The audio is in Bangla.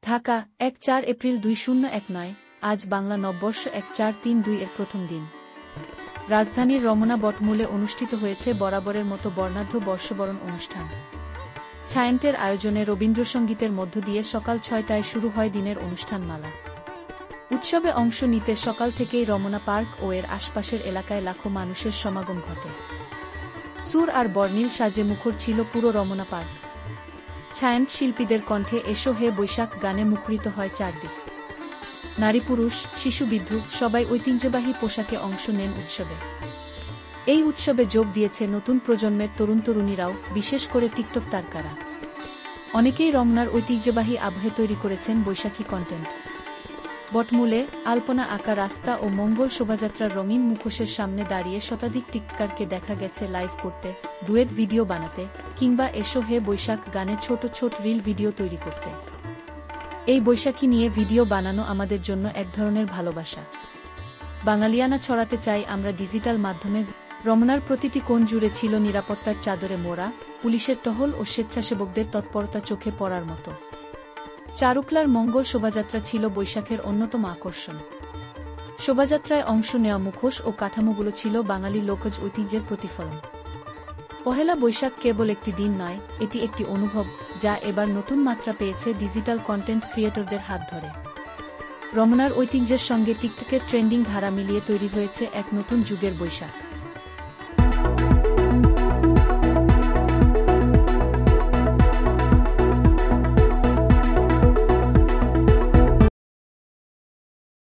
ঢাকা ১-৪ এপ্রিল ২০১৯ আজ বাংলা নববর্ষ ১-৪-৩-২ এর প্রথম দিন। রাজধানীর রমনা বটমূলে অনুষ্ঠিত হয়েছে বরাবরের মতো বর্ণাঢ্য বর্ষবরণ অনুষ্ঠান। ছায়ান্টের আয়োজনে রবীন্দ্রসঙ্গীতের মধ্য দিয়ে সকাল ৬টায় শুরু হয় দিনের অনুষ্ঠানমালা। উৎসবে অংশ নিতে সকাল থেকেই রমনা পার্ক ও এর আশপাশের এলাকায় লাখো মানুষের সমাগম ঘটে। সুর আর বর্ণিল সাজে মুখর ছিল পুরো রমনা পার্ক। ছায়ান্ট শিল্পীদের কণ্ঠে এসো হে বৈশাখ গানে মুখরিত হয় চারদিক। নারী পুরুষ শিশু বৃদ্ধ সবাই ঐতিহ্যবাহী পোশাকে অংশ নেন উৎসবে। এই উৎসবে যোগ দিয়েছে নতুন প্রজন্মের তরুণ তরুণীরাও, বিশেষ করে টিকটক তারকারা। অনেকেই রমনার ঐতিহ্যবাহী আবহে তৈরি করেছেন বৈশাখী কন্টেন্ট। বটমূলে আলপনা আঁকা রাস্তা ও মঙ্গল শোভাযাত্রার রঙিন মুখোশের সামনে দাঁড়িয়ে শতাধিক টিকটকারকে দেখা গেছে লাইভ করতে, ডুয়েট ভিডিও বানাতে কিংবা এসো হে বৈশাখ গানে ছোট ছোট রিল ভিডিও তৈরি করতে। এই বৈশাখী নিয়ে ভিডিও বানানো আমাদের জন্য এক ধরনের ভালোবাসা। বাঙালিয়ানা ছড়াতে চাই আমরা ডিজিটাল মাধ্যমে। রমনার প্রতিটি কোণ জুড়ে ছিল নিরাপত্তার চাদরে মোড়া, পুলিশের টহল ও স্বেচ্ছাসেবকদের তৎপরতা চোখে পড়ার মতো। চারুকলার মঙ্গল শোভাযাত্রা ছিল বৈশাখের অন্যতম আকর্ষণ। শোভাযাত্রায় অংশ নেওয়া মুখোশ ও কাঠামোগুলো ছিল বাঙালি লোকজ ঐতিহ্যের প্রতিফলন। পহেলা বৈশাখ কেবল একটি দিন নয়, এটি একটি অনুভব, যা এবার নতুন মাত্রা পেয়েছে ডিজিটাল কন্টেন্ট ক্রিয়েটরদের হাত ধরে। রমনার ঐতিহ্যের সঙ্গে টিকটকের ট্রেন্ডিং ধারা মিলিয়ে তৈরি হয়েছে এক নতুন যুগের বৈশাখ।